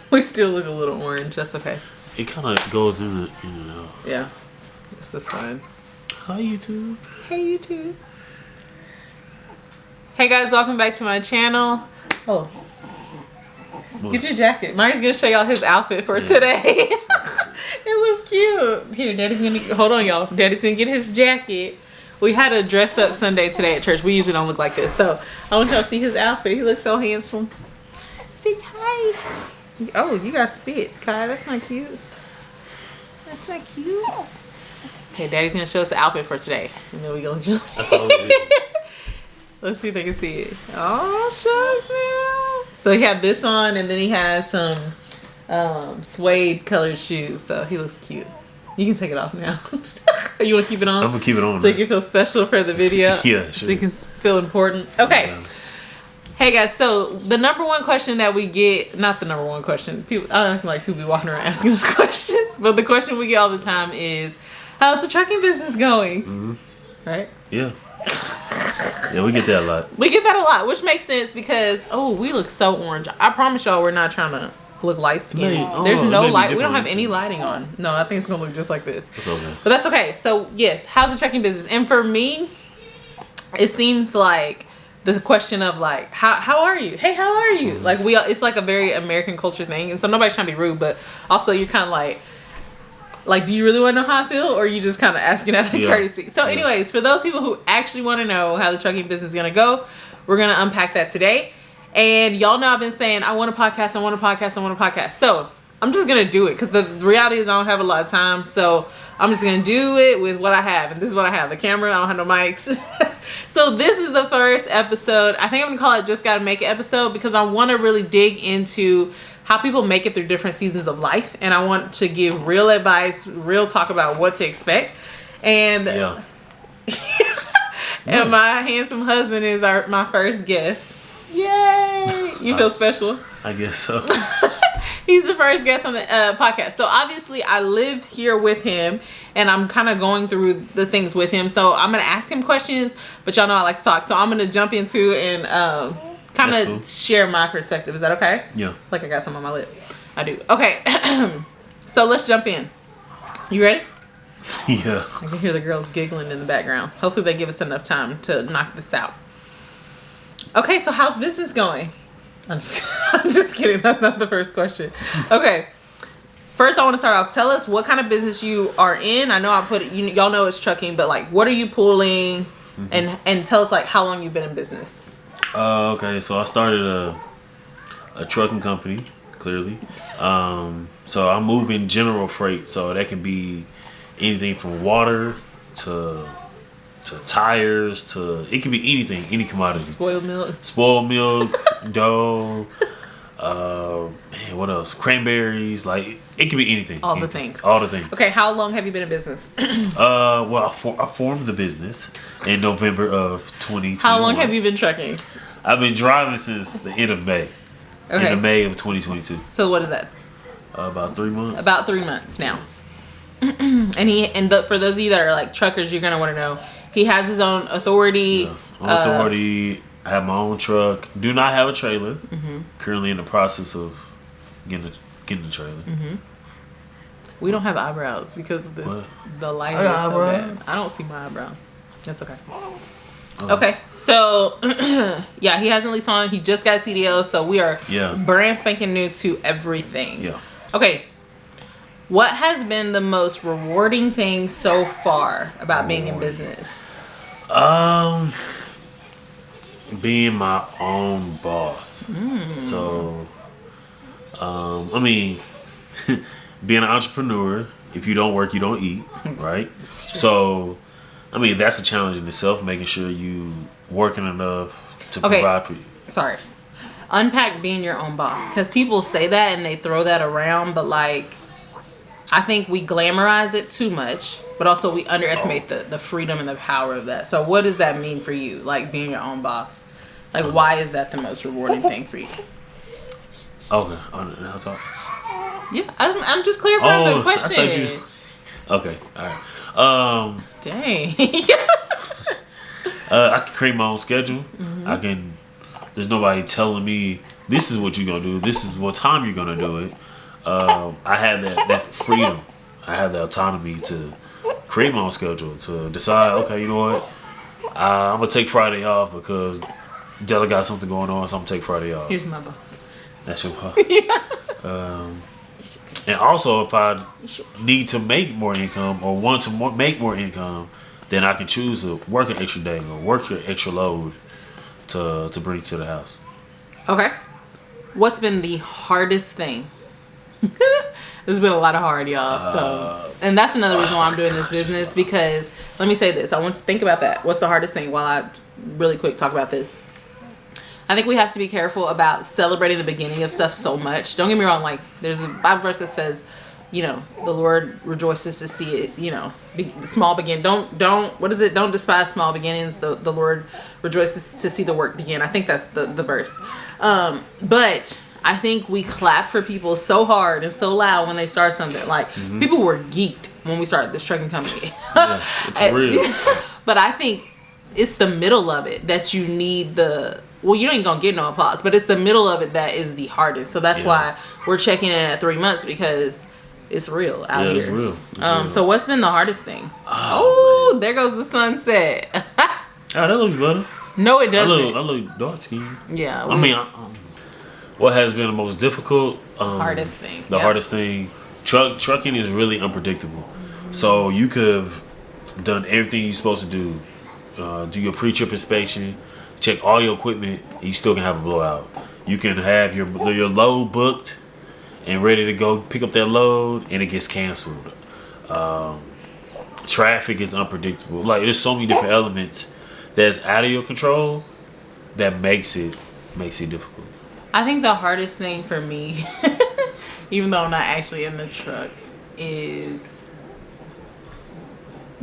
We still look a little orange. That's okay. It kind of goes in and out. Yeah. It's the sun. Hi, YouTube. Hey, YouTube. Hey, guys. Welcome back to my channel. Oh. What? Get your jacket. Mario's going to show y'all his outfit for today. It looks cute. Here, Daddy's going to... Hold on, y'all. Daddy's going to get his jacket. We had a dress-up Sunday today at church. We usually don't look like this. So, I want y'all to see his outfit. He looks so handsome. Say hi. Oh, you got spit, Kai. That's not cute. That's not cute. Okay, Daddy's gonna show us the outfit for today, and then we gonna jump. That's all we do. Let's see if they can see it. Oh, shucks, man. So he had this on, and then he has some suede colored shoes. So he looks cute. You can take it off now. Or you want to keep it on? I'm gonna keep it on. So you can feel special for the video. Yeah, sure. So you can feel important. Okay. Yeah. Hey guys, so the number one question that we get, not the number one question, people, I don't like people be walking around asking us questions, but the question we get all the time is, how's the trucking business going? Mm-hmm. Right? Yeah. Yeah, we get that a lot. We get that a lot, which makes sense because, oh, we look so orange. I promise y'all we're not trying to look light skinned. There's no light. We don't have any lighting on. No, I think it's going to look just like this. That's okay. But that's okay. So, yes, how's the trucking business? And for me, it seems like the question of like, how are you? Hey, how are you? Like it's like a very American culture thing. And so nobody's trying to be rude, but also you're kind of like, do you really want to know how I feel? Or are you just kind of asking out of courtesy? So anyways, for those people who actually want to know how the trucking business is going to go, we're going to unpack that today. And y'all know I've been saying, I want a podcast, I want a podcast, I want a podcast. So I'm just going to do it because the reality is I don't have a lot of time. So I'm just going to do it with what I have. And this is what I have. The camera, I don't have no mics. So this is the first episode. I think I'm going to call it Just Gotta Make It episode because I want to really dig into how people make it through different seasons of life. And I want to give real advice, real talk about what to expect. And, and my handsome husband is my first guest. Yay! You feel special? I guess so. He's the first guest on the podcast. So obviously I live here with him and I'm kind of going through the things with him. So I'm going to ask him questions, but y'all know I like to talk. So I'm going to jump into and kind of share my perspective. Is that okay? Yeah. Like I got some on my lip. I do. Okay. So let's jump in. You ready? Yeah. I can hear the girls giggling in the background. Hopefully they give us enough time to knock this out. Okay, so how's business going? I'm just kidding. That's not the first question. Okay. First, I want to start off. Tell us what kind of business you are in. I know I put it, y'all know it's trucking, but like, what are you pulling? And tell us like how long you've been in business. Okay, so I started a trucking company, clearly. So I'm moving general freight, so that can be anything from water to tires to it can be anything, any commodity. Spoiled milk, dough, man, what else? Cranberries, like it can be anything. All the things. Okay, how long have you been in business? Well, I formed the business in November of 2021. How long have you been trucking? I've been driving since the end of May. Okay. In May of 2022. So what is that? About 3 months. About 3 months now. And for those of you that are like truckers, you're gonna want to know. He has his own authority. Yeah. Authority. I have my own truck. Do not have a trailer. Currently in the process of getting the trailer. We don't have eyebrows because of this. What? The light is so bad. I don't see my eyebrows. That's okay. Okay, so yeah, he has a lease on. He just got a CDL, so we are brand spanking new to everything. Yeah. Okay. What has been the most rewarding thing so far about being in business? Being my own boss. So, I mean, being an entrepreneur, if you don't work, you don't eat, right? So, I mean, that's a challenge in itself, making sure you working enough to provide for you. Sorry. Unpack being your own boss. Because people say that and they throw that around, but like, I think we glamorize it too much, but also we underestimate the freedom and the power of that. So what does that mean for you, like being your own boss? Like, why is that the most rewarding thing for you? Okay, I'll talk. Yeah, I'm just clarifying the question. Okay, all right. Dang. I can create my own schedule. There's There's nobody telling me this is what you're gonna do. This is what time you're gonna do it. I had that freedom. I had the autonomy to create my own schedule, to decide, okay, you know what, I'm gonna take Friday off because Dela got something going on, so I'm gonna take Friday off. Here's my boss. That's your boss. And also, if I need to make more income or want to make more income, then I can choose to work an extra day or work an extra load to bring to the house. Okay. What's been the hardest thing? There's been a lot of hard, y'all. So, and that's another reason why I'm doing this business, because let me say this. I want to think about that. What's the hardest thing while I really quick talk about this? I think we have to be careful about celebrating the beginning of stuff so much. Don't get me wrong. Like, there's a Bible verse that says, you know, the Lord rejoices to see it, you know, small begin. Don't, what is it? Don't despise small beginnings. The Lord rejoices to see the work begin. I think that's the verse. But I think we clap for people so hard and so loud when they start something. Like, people were geeked when we started this trucking company. Yeah, it's real. But I think it's the middle of it that you need well, you ain't gonna get no applause, but it's the middle of it that is the hardest. So that's why we're checking in at 3 months, because it's real out here. It's real. It's real. So what's been the hardest thing? Oh, there goes the sunset. Oh, that looks better. No, it doesn't. I look dark skinned. Yeah. I mean, what has been the most difficult? Hardest thing. The hardest thing. Trucking is really unpredictable. So you could have done everything you're supposed to do. Do your pre-trip inspection, check all your equipment, and you still can have a blowout. You can have your load booked and ready to go pick up that load, and it gets canceled. Traffic is unpredictable. Like, there's so many different elements that's out of your control that makes it difficult. I think the hardest thing for me, even though I'm not actually in the truck, is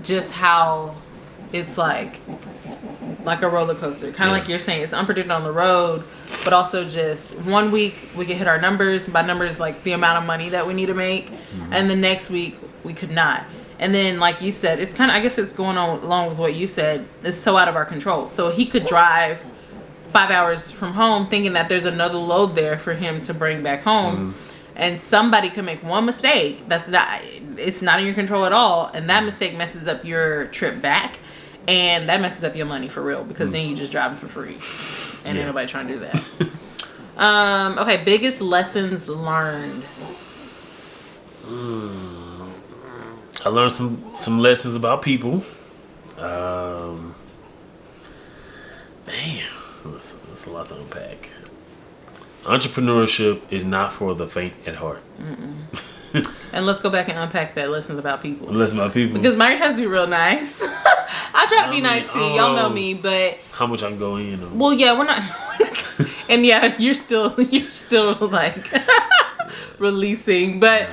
just how it's like a roller coaster. Kind of like you're saying, it's unpredictable on the road, but also just 1 week we can hit our numbers. By numbers, like the amount of money that we need to make, and the next week we could not. And then, like you said, it's kind of, I guess it's going on along with what you said, it's so out of our control. So he could drive 5 hours from home thinking that there's another load there for him to bring back home, and somebody could make one mistake it's not in your control at all, and that mistake messes up your trip back, and that messes up your money for real, because then you just driving for free, and ain't nobody trying to do that. Okay, biggest lessons learned. I learned some lessons about people. Man, that's a lot to unpack. Entrepreneurship is not for the faint at heart. And let's go back and unpack that lessons about people. Lessons about people. Because Myra tries to be real nice. I try to be nice too. Y'all know me, but how much I can go in? Well, yeah, we're not. And yeah, you're still like releasing, but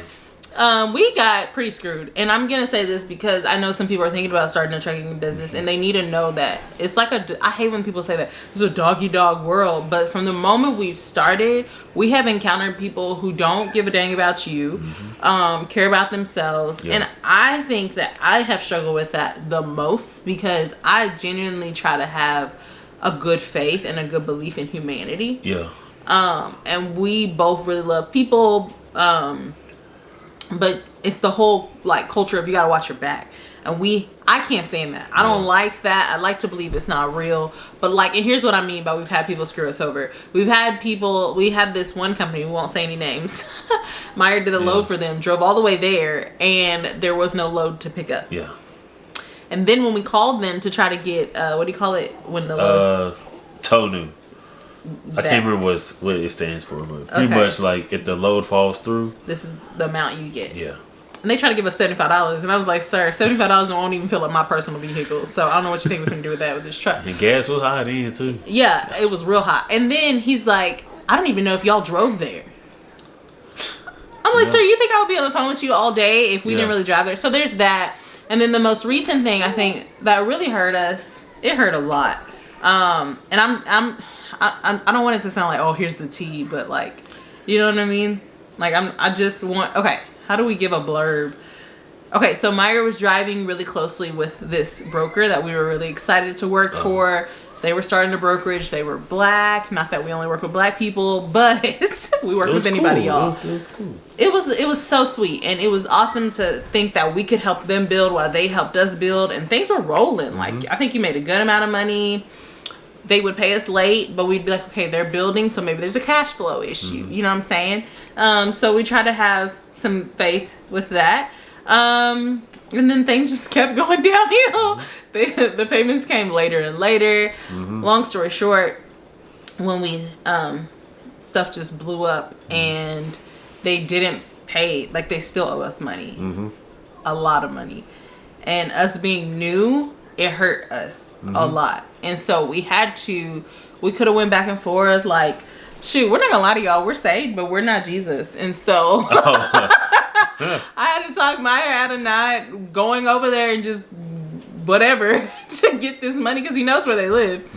we got pretty screwed. And I'm gonna say this because I know some people are thinking about starting a trucking business, and they need to know that it's like I hate when people say that it's a doggy dog world, but from the moment we've started, we have encountered people who don't give a dang about you, care about themselves, and I think that I have struggled with that the most, because I genuinely try to have a good faith and a good belief in humanity. And we both really love people, but it's the whole like culture of you gotta watch your back, and I can't stand that. I don't like that. I like to believe it's not real, but like, and here's what I mean by we've had people screw us over. We had this one company, we won't say any names. Meyer did a load for them, drove all the way there, and there was no load to pick up. And then when we called them to try to get what do you call it when the load TONU. I can't remember what it stands for, but pretty much like if the load falls through, this is the amount you get. And they try to give us $75, and I was like, sir, $75 won't even fill up my personal vehicle. So I don't know what you think we're gonna do with that with this truck. And gas was high then too. Yeah, it was real hot. And then he's like, I don't even know if y'all drove there. I'm like, sir, you think I would be on the phone with you all day if we didn't really drive there? So there's that. And then the most recent thing I think that really hurt us, it hurt a lot. And I don't want it to sound like, oh, here's the tea, but like, you know what I mean? Like I just want, okay, how do we give a blurb? Okay, so Meyer was driving really closely with this broker that we were really excited to work for. They were starting a brokerage. They were black. Not that we only work with black people, but we work with anybody, y'all. It was cool. It was so sweet, and it was awesome to think that we could help them build while they helped us build, and things were rolling. Like, I think you made a good amount of money. They would pay us late, but we'd be like, okay, they're building, so maybe there's a cash flow issue. You know what I'm saying? So we try to have some faith with that. And then things just kept going downhill. The payments came later and later. Long story short, when we stuff just blew up and they didn't pay, like they still owe us money, a lot of money, and us being new, it hurt us a lot. And so we could have went back and forth like, shoot, we're not gonna lie to y'all, we're saved, but we're not Jesus. And so I had to talk Maya out of not going over there and just whatever to get this money, because he knows where they live.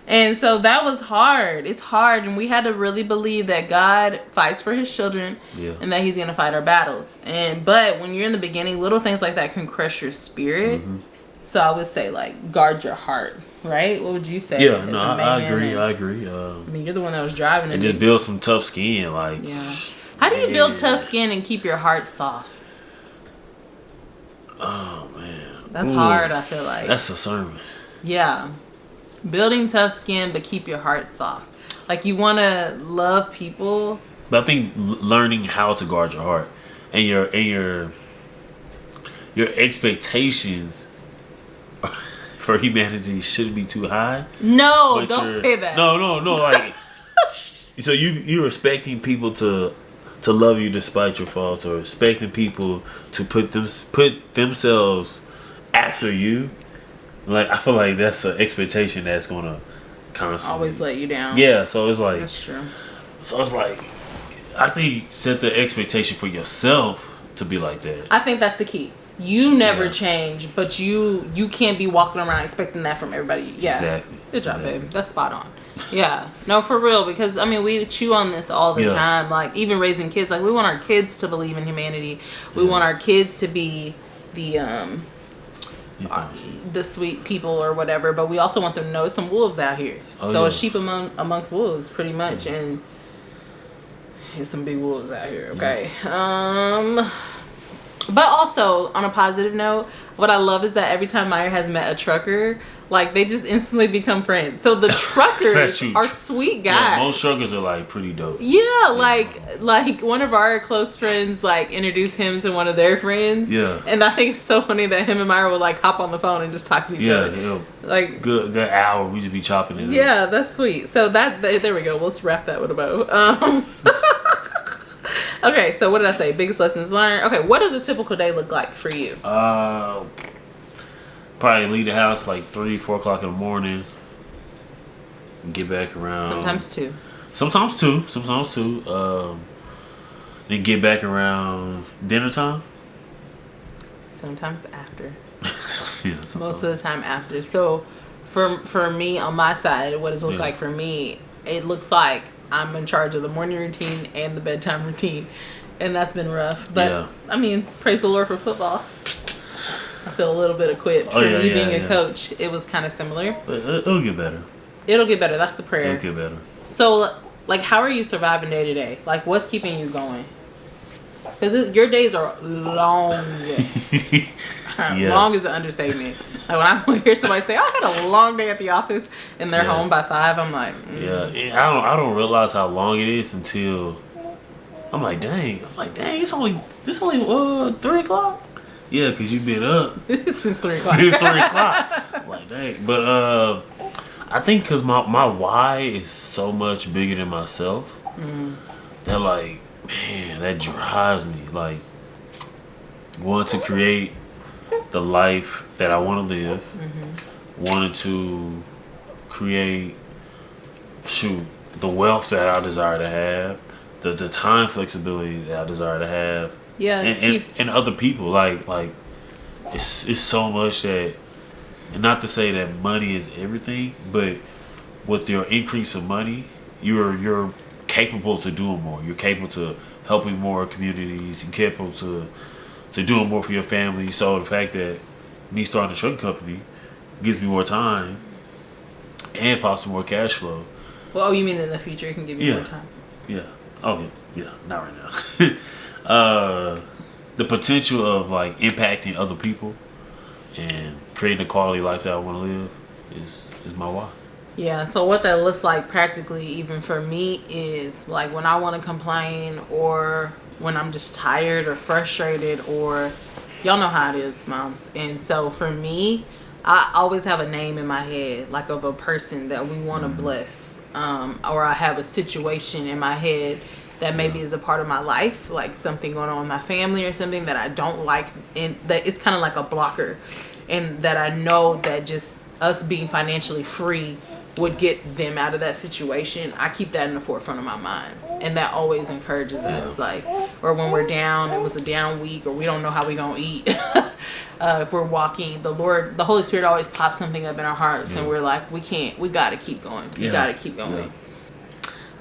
And so that was hard. It's hard, and we had to really believe that God fights for his children, and that he's gonna fight our battles. But when you're in the beginning, little things like that can crush your spirit. So I would say, like, guard your heart, right? What would you say? Yeah, no, I agree. I agree. I mean, you're the one that was driving it. And just build some tough skin, like. Yeah. How do you build tough skin and keep your heart soft? Oh man, that's hard. I feel like that's a sermon. Yeah, building tough skin but keep your heart soft. Like, you want to love people, but I think learning how to guard your heart and your expectations for humanity shouldn't be too high. No, don't say that. No. Like, so you're expecting people to love you despite your faults, or expecting people to put themselves after you. Like, I feel like that's an expectation that's gonna constantly always let you down. Yeah, so it's like, that's true. So it's like, I think set the expectation for yourself to be like that. I think that's the key. You never change, but you can't be walking around expecting that from everybody. Yeah, exactly. Good job, babe. That's spot on. Yeah, no, for real, because I mean, we chew on this all the time. Like, even raising kids, like, we want our kids to believe in humanity. We want our kids to be the sweet people or whatever, but we also want them to know some wolves out here. A sheep amongst wolves, pretty much, and there's some big wolves out here. Okay. But also, on a positive note, what I love is that every time Meyer has met a trucker, like, they just instantly become friends. So the truckers are sweet guys. Yeah, most truckers are, like, pretty dope. Yeah, like one of our close friends, like, introduced him to one of their friends. Yeah. And I think it's so funny that him and Meyer will, like, hop on the phone and just talk to each other. Yeah, like, good hour, we just be chopping it. Yeah, that's sweet. So there we go. Let's wrap that with a bow. Okay, so what did I say? Biggest lessons learned. Okay, what does a typical day look like for you? Probably leave the house like 3-4 o'clock in the morning. And get back around. Sometimes two. Then get back around dinner time. Sometimes after. Sometimes. Most of the time after. So for me, on my side, what does it look like for me? It looks like I'm in charge of the morning routine and the bedtime routine, and that's been rough. But I mean, praise the Lord for football. I feel a little bit equipped. For me being a coach, it was kind of similar. It'll get better. It'll get better. That's the prayer. It'll get better. So, like, how are you surviving day to day? Like, what's keeping you going? Because your days are long. Long is an understatement. Like, when I hear somebody say, I had a long day at the office, and they're home by 5, I'm like, I don't realize how long it is until I'm like, dang, it's only 3 o'clock. Yeah, because you've been up since 3 o'clock. I'm like, dang. But I think because my why is so much bigger than myself, that, like, man, that drives me. Like, want to create the life that I want to live, wanted to create, the wealth that I desire to have, the time flexibility that I desire to have, and other people. Like it's so much that, and not to say that money is everything, but with your increase of money, you're capable to doing more. You're capable to helping more communities. You're capable to doing more for your family. So the fact that me starting a trucking company gives me more time and possibly more cash flow. Well, oh, you mean in the future it can give you more time? Yeah. Oh yeah. Not right now. The potential of like impacting other people and creating a quality life that I want to live is my why. Yeah, so what that looks like practically, even for me, is like when I want to complain or when I'm just tired or frustrated, or y'all know how it is, moms. And so for me, I always have a name in my head, like of a person that we want to bless, or I have a situation in my head that maybe is a part of my life, like something going on with my family or something that I don't like, and that it's kind of like a blocker, and that I know that just us being financially free would get them out of that situation. I keep that in the forefront of my mind, and that always encourages us. Like, or when we're down, it was a down week, or we don't know how we gonna eat. If we're walking, the Holy Spirit always pops something up in our hearts, and we're like, we gotta keep going. We gotta keep going. Yeah.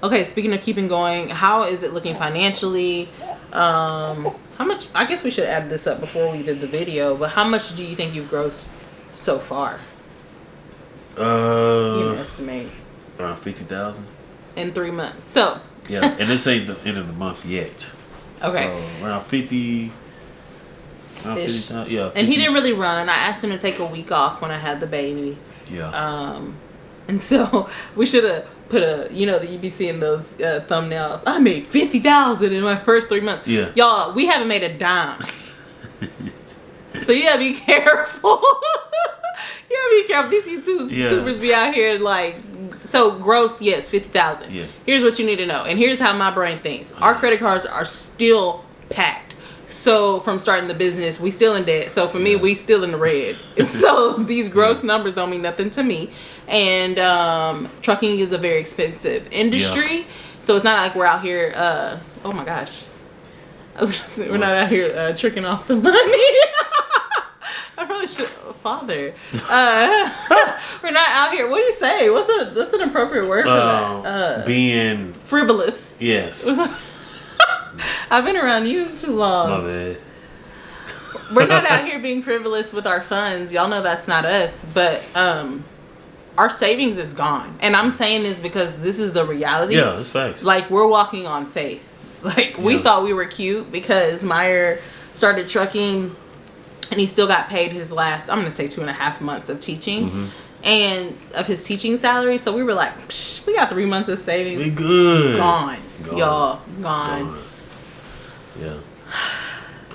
Okay, speaking of keeping going, how is it looking financially? How much? I guess we should add this up before we did the video. But how much do you think you've grossed so far? You can estimate. Around 50,000 in 3 months. So yeah, and this ain't the end of the month yet. Okay. So around 50. Around 50,000. Yeah. 50. And he didn't really run. I asked him to take a week off when I had the baby. Yeah. And so we should have put that you be seeing those thumbnails. I made 50,000 in my first 3 months. Yeah. Y'all, we haven't made a dime. So you gotta be careful. You gotta be careful. These YouTubers be out here like, so gross, yes, 50,000. Yeah. Here's what you need to know, and here's how my brain thinks. Our credit cards are still packed. So from starting the business, we still in debt. So for me, we still in the red. So these gross numbers don't mean nothing to me. And trucking is a very expensive industry. Yeah. So it's not like we're out here. Oh my gosh, I was gonna say, we're not out here tricking off the money. I probably should, Father. We're not out here. What do you say? What's an appropriate word for that? Being frivolous. Yes. I've been around you too long. My bad. We're not out here being frivolous with our funds. Y'all know that's not us. But our savings is gone. And I'm saying this because this is the reality. Yeah, it's facts. Like, we're walking on faith. Like, we thought we were cute because Meyer started trucking and he still got paid his last, I'm going to say 2.5 months of teaching. Mm-hmm. And of his teaching salary. So we were like, psh, we got 3 months of savings. We good. Gone. Y'all. Gone. Yeah.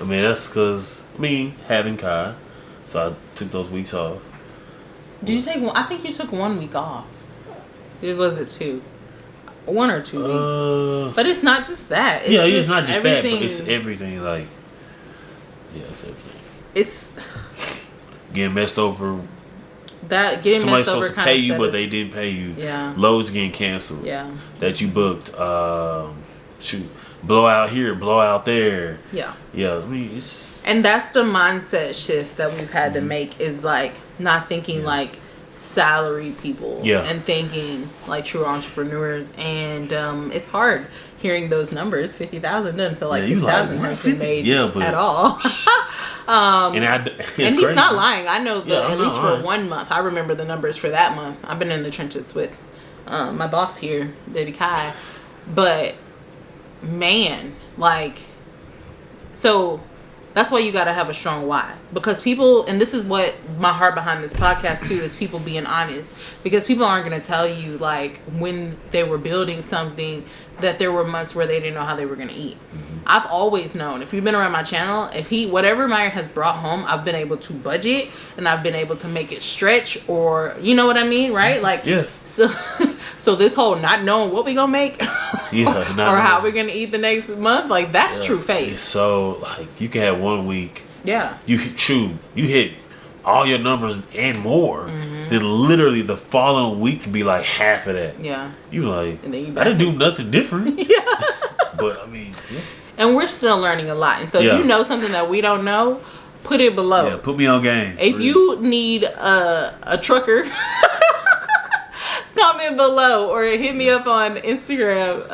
I mean, that's because, having Kai. So I took those weeks off. Did you take one? I think you took 1 week off. Was it 2? 1 or 2 weeks. But it's not just that. It's not just that, but it's everything. Like, it's everything. It's getting messed over. Somebody's supposed to pay you, but they didn't pay you. Yeah. Loads getting canceled. Yeah. That you booked. Blowout here, blowout there. Yeah. Yeah. It's. And that's the mindset shift that we've had to make, is like not thinking like salary people. Yeah. And thinking like true entrepreneurs. And it's hard hearing those numbers. 50,000 doesn't feel like 50,000 has been made at all. And he's crazy. not lying. I know at least for lying. 1 month. I remember the numbers for that month. I've been in the trenches with my boss here, Baby Kai. But man, like, so that's why you got to have a strong why, because people, and this is what my heart behind this podcast too, is people being honest, because people aren't going to tell you like when they were building something that there were months where they didn't know how they were going to eat. Mm-hmm. I've always known, if you've been around my channel, whatever Meyer has brought home, I've been able to budget and I've been able to make it stretch, or you know what I mean, right? Like, so this whole not knowing what we gonna make or how we're gonna eat the next month, like that's true faith. It's so like you can have 1 week, you hit all your numbers and more, then literally the following week can be like half of that. You like, I didn't do nothing different. But and we're still learning a lot, and so if you know something that we don't know, put it below. Put me on game. If you need a trucker, comment below or hit me up on Instagram.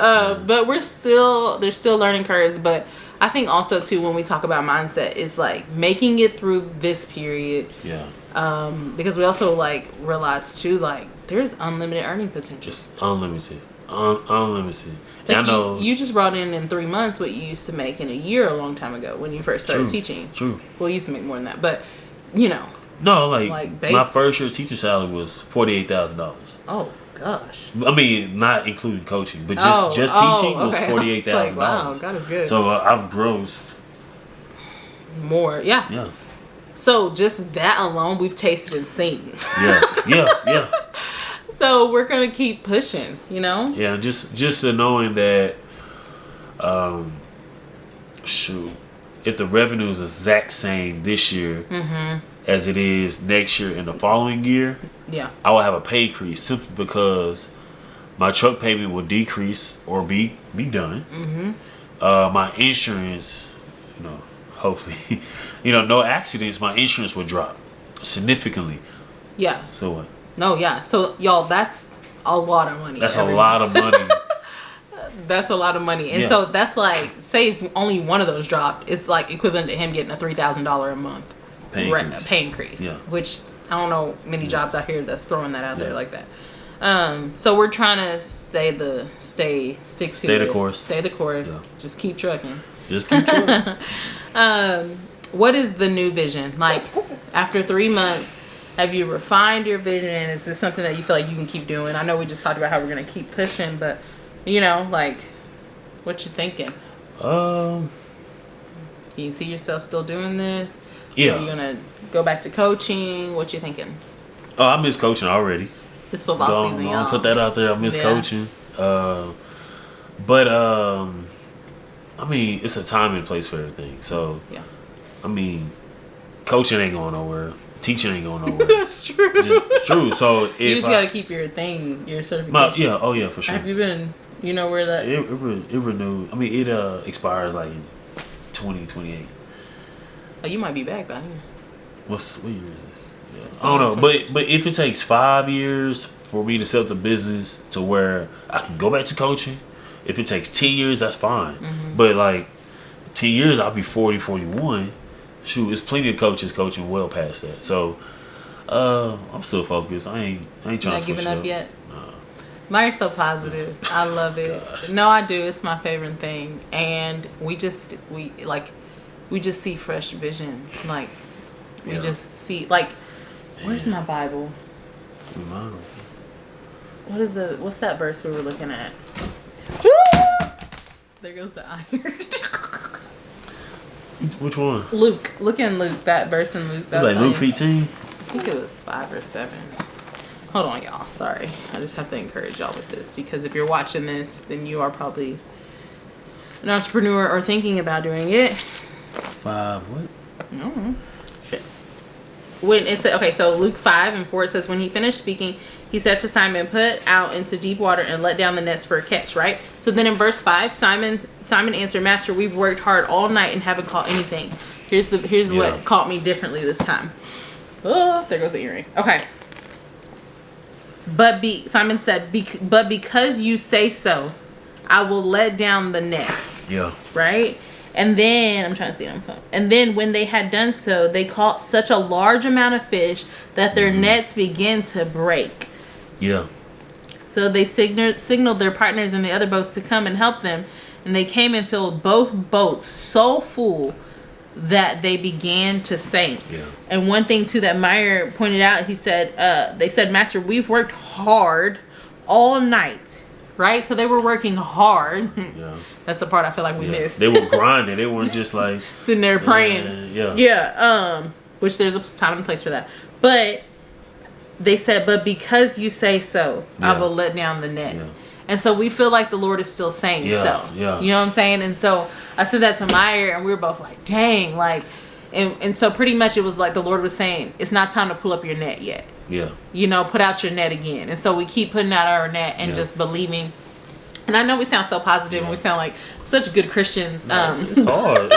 But there's still learning curves. But I think also too, when we talk about mindset, it's like making it through this period. Because we also like realize too, like There's unlimited earning potential. Just unlimited. Unlimited. Like And I know you just brought in 3 months what you used to make in a year a long time ago when you first started teaching. True. Well, you used to make more than that, but you know. No, like base. my first year teacher salary was $48,000. Oh gosh. I mean, not including coaching, but just teaching was $48,000. Like, wow, God is good. So I've grossed more. Yeah. Yeah. So just that alone, we've tasted and seen. Yeah. So we're gonna keep pushing, you know. Yeah, just the knowing that, shoot, if the revenue is exact same this year as it is next year and the following year, I will have a pay increase simply because my truck payment will decrease or be done. My insurance, hopefully, no accidents. My insurance will drop significantly. Yeah. So what? No, yeah. So y'all, that's a lot of money. That's a lot of money. That's a lot of money. And so that's like, say if only one of those dropped, it's like equivalent to him getting a $3,000 a month pay increase. Yeah. Which I don't know many jobs out here that's throwing that out there like that. So we're trying to stay the course. Stay the course. Yeah. Just keep trucking. What is the new vision? Like after 3 months, have you refined your vision? Is this something that you feel like you can keep doing? I know we just talked about how we're going to keep pushing, but like what you thinking? Can you see yourself still doing this? Yeah. Are you going to go back to coaching? What you thinking? Oh, I miss coaching already. It's football season, y'all. Don't put that out there. I miss coaching. But I mean, it's a time and place for everything. So, I mean, coaching ain't going nowhere. Teaching ain't going nowhere. That's true. It's true. So if you just gotta keep your certification. For sure. Have you been? You know where that? It renewed. I mean, it expires like in 2028. Oh, you might be back by then. What year is this? Yeah. I don't know, but if it takes 5 years for me to set up the business to where I can go back to coaching, if it takes 10 years, that's fine. But like 10 years, I'll be 40, 41. Shoot, there's plenty of coaches coaching well past that. So, I'm still focused. I ain't trying to switch giving up up yet. Maya's so positive. I love it. Gosh. No, I do. It's my favorite thing, and we just see fresh vision. Like we just see like, where's my Bible? What's that verse we were looking at? There goes the iron. Which one? Luke. Look in Luke. That verse in Luke. It's like Luke 15? I think it was 5 or 7. Hold on, y'all. Sorry. I just have to encourage y'all with this. Because if you're watching this, then you are probably an entrepreneur or thinking about doing it. 5 what? No. When it said, okay, so Luke 5:4, it says, when he finished speaking, he said to Simon, put out into deep water and let down the nets for a catch, right? So then in verse 5, Simon answered, Master, we've worked hard all night and haven't caught anything. Here's what caught me differently this time. Oh, there goes the earring. Okay. Simon said, but because you say so, I will let down the nets. Yeah. Right? And then, I'm trying to see it on my phone. And then when they had done so, they caught such a large amount of fish that their nets began to break. Yeah. So they signaled their partners in the other boats to come and help them. And they came and filled both boats so full that they began to sink. Yeah. And one thing, too, that Meyer pointed out, he said, they said, Master, we've worked hard all night. Right? So they were working hard. Yeah. That's the part I feel like we missed. They were grinding. They weren't just like sitting there praying. Yeah. Which there's a time and place for that. But they said, but because you say so, I will let down the nets. Yeah. And so we feel like the Lord is still saying so. Yeah. You know what I'm saying? And so I said that to Meyer, and we were both like, dang, like, and so pretty much it was like the Lord was saying, it's not time to pull up your net yet. Yeah. Put out your net again. And so we keep putting out our net and just believing. And I know we sound so positive and we sound like such good Christians. It's hard.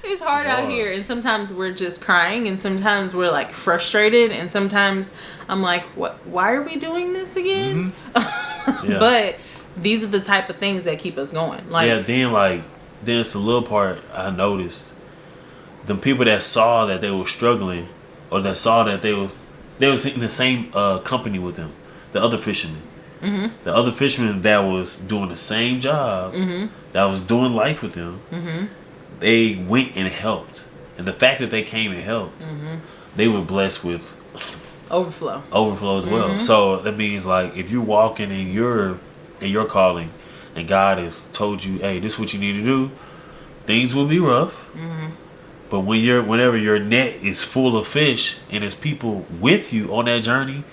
It's hard out here. And sometimes we're just crying, and sometimes we're like frustrated, and sometimes I'm like, why are we doing this again? But these are the type of things that keep us going. Like, then it's a little part I noticed. The people that saw that they were struggling, or that saw that they was in the same company with them, the other fishermen. The other fishermen that was doing the same job, that was doing life with them, they went and helped. And the fact that they came and helped, they were blessed with overflow as well. So that means like if you're walking in your calling, and God has told you, hey, this is what you need to do, things will be rough. But whenever your net is full of fish and there's people with you on that journey,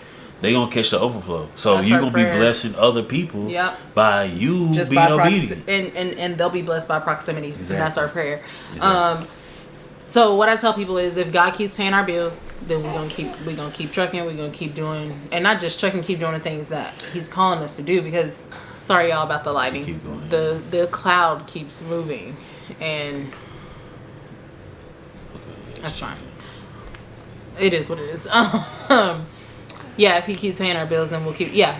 they gonna catch the overflow. So you're gonna be blessing other people by you just being obedient, and they'll be blessed by proximity. Exactly. And that's our prayer. Exactly. So what I tell people is, if God keeps paying our bills, then we're gonna keep trucking. We're gonna keep doing, and not just trucking, keep doing the things that He's calling us to do. Because sorry y'all about the lighting. The cloud keeps moving, and that's fine. It is what it is. Yeah, if He keeps paying our bills, then we'll keep. Yeah.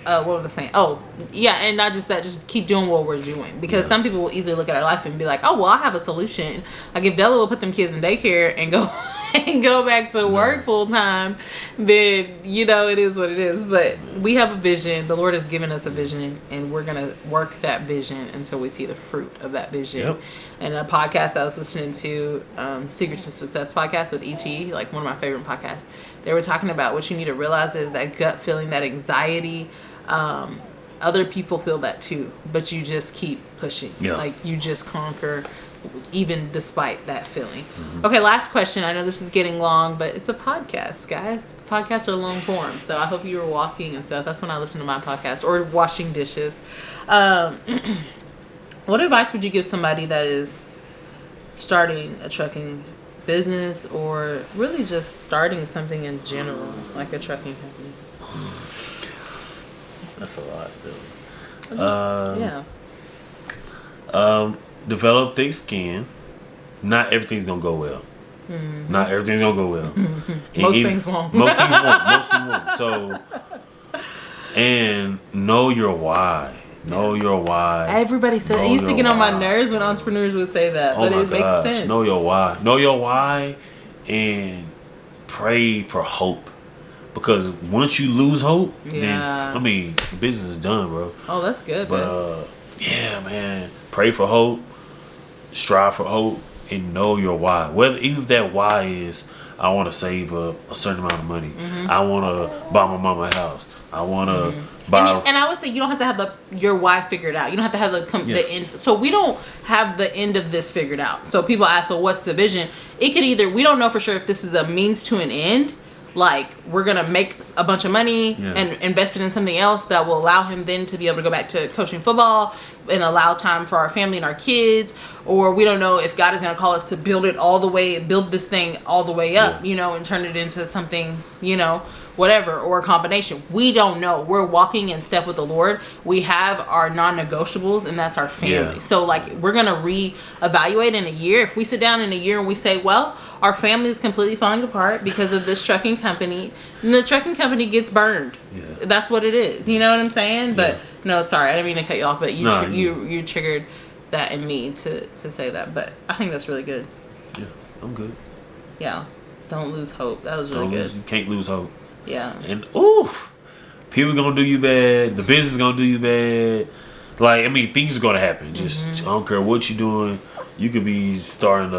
What was I saying? Oh, yeah, and not just that. Just keep doing what we're doing, because some people will easily look at our life and be like, "Oh, well, I have a solution. Like if Dela will put them kids in daycare and go back to work full time, then it is what it is." But we have a vision. The Lord has given us a vision, and we're gonna work that vision until we see the fruit of that vision. Yep. And a podcast I was listening to, Secrets to Success podcast with E.T., like one of my favorite podcasts. They were talking about what you need to realize is that gut feeling, that anxiety. Other people feel that too, but you just keep pushing. Yeah. Like you just conquer, even despite that feeling. Okay, last question. I know this is getting long, but it's a podcast, guys. Podcasts are long form, so I hope you were walking and stuff. That's when I listen to my podcast, or washing dishes. What advice would you give somebody that is starting a trucking business, or really just starting something in general, like a trucking company? That's a lot, though. Develop thick skin. Not everything's gonna go well. Not everything's gonna go well. Most things won't. Most things won't. So, and know your why. Know your why. Everybody said it used to get on my nerves when entrepreneurs would say that, but it makes sense. Know your why. Know your why, and pray for hope. Because once you lose hope, then business is done, bro. Oh, that's good. But yeah, man, pray for hope, strive for hope, and know your why. Even if that why is, I want to save a certain amount of money. I want to buy my mama a house. I want to buy. And I would say you don't have to have your why figured out. You don't have to have the end. So we don't have the end of this figured out. So people ask, so what's the vision? It could we don't know for sure if this is a means to an end. Like we're gonna make a bunch of money and invest it in something else that will allow him then to be able to go back to coaching football and allow time for our family and our kids. Or we don't know if God is gonna call us to build this thing all the way up, and turn it into something, whatever, or a combination. We don't know. We're walking in step with the Lord. We have our non-negotiables, and that's our family. So like we're gonna reevaluate in a year. If we sit down in a year and we say, well, our family is completely falling apart because of this trucking company, and the trucking company gets burned. That's what it is. You know what I'm saying? But no, sorry, I didn't mean to cut you off, but you triggered that in me to say that. But I think that's really good. Yeah, I'm good. Yeah, don't lose hope. That was really good. You can't lose hope. Yeah. And people gonna do you bad. The business is gonna do you bad. Like, things are gonna happen. Just I don't care what you're doing. You could be starting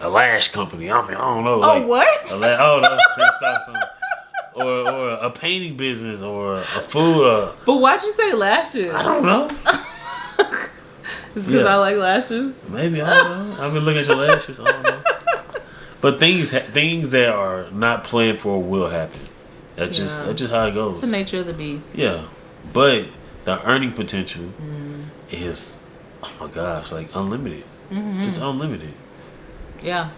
a lash company. I don't know. Oh, what? Or a painting business, or a food. But why'd you say lashes? I don't know. It's because I like lashes. Maybe, I don't know. I've been looking at your lashes. I don't know. But things that are not planned for will happen. That's just how it goes. It's the nature of the beast. Yeah, but the earning potential is, oh my gosh, like unlimited. It's unlimited. Yeah.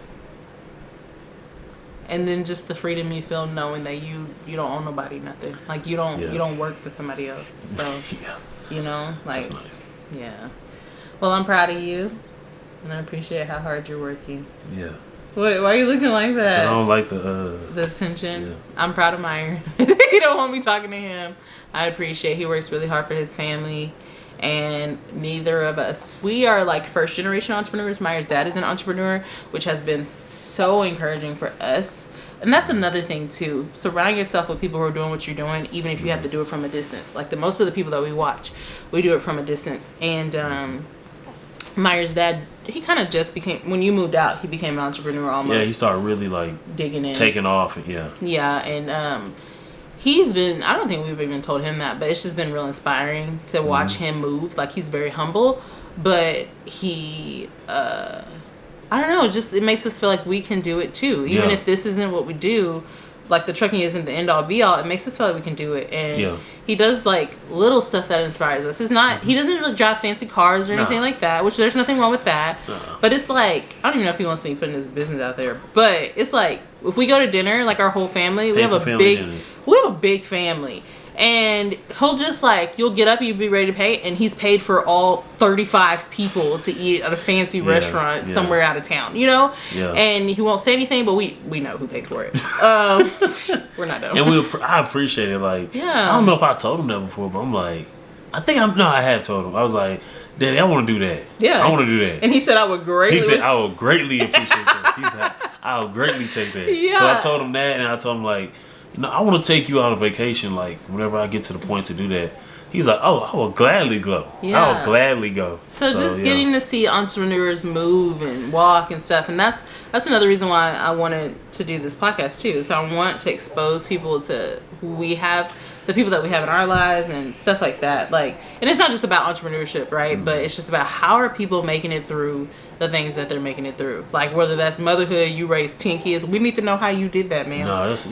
And then just the freedom you feel knowing that you don't owe nobody nothing. Like you don't work for somebody else. So that's nice. Yeah. Well, I'm proud of you, and I appreciate how hard you're working. Yeah. Wait, why are you looking like that? I don't like the tension. Yeah. I'm proud of Meyer. You don't want me talking to him. I appreciate he works really hard for his family, and neither of us, we are like first generation entrepreneurs. Meyer's dad is an entrepreneur, which has been so encouraging for us. And that's another thing too. Surround yourself with people who are doing what you're doing, even if you have to do it from a distance. Like most of the people that we watch, we do it from a distance. And Myers' dad, he kind of just became, when you moved out, he became an entrepreneur almost. Yeah, he started really like digging in, taking off. Yeah. Yeah, and he's been, I don't think we've even told him that, but it's just been real inspiring to watch him move. Like, he's very humble, but he, I don't know, just it makes us feel like we can do it too. Even if this isn't what we do, like the trucking isn't the end all be all, it makes us feel like we can do it. And he does like little stuff that inspires us. It's not, he doesn't really drive fancy cars or anything like that, which there's nothing wrong with that. But it's like, I don't even know if he wants me putting his business out there, but it's like, if we go to dinner, like our whole family, we have a big family. And he'll just like, you'll get up, you'll be ready to pay, and he's paid for all 35 people to eat at a fancy restaurant somewhere out of town, you know? Yeah. And he won't say anything, but we know who paid for it. We're not dumb. And I appreciate it. Like, I don't know if I told him that before, but I'm like, I have told him. I was like, Daddy, I want to do that. Yeah. I want to do that. And he said, I would greatly. He said, I would greatly appreciate that. He said, I would greatly take that. Yeah. So I told him that, and I told him, like, I want to take you on a vacation, like, whenever I get to the point to do that. He's like, oh, I will gladly go. Yeah. I will gladly go. So just getting to see entrepreneurs move and walk and stuff. And that's another reason why I wanted to do this podcast, too. So I want to expose people to who we have, the people that we have in our lives and stuff like that. Like, and it's not just about entrepreneurship, right? But it's just about how are people making it through the things that they're making it through. Like, whether that's motherhood, you raised 10 kids. We need to know how you did that, man. No, it's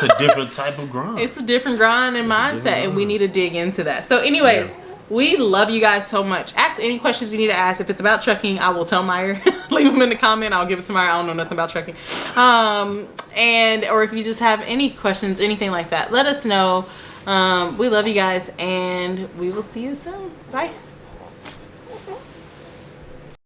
a different type of grind. It's a different grind and mindset, and we need to dig into that. So anyways, we love you guys so much. Ask any questions you need to ask. If it's about trucking, I will tell Meyer. Leave them in the comment. I'll give it to Meyer. I don't know nothing about trucking. Or if you just have any questions, anything like that, let us know. We love you guys, and we will see you soon. Bye.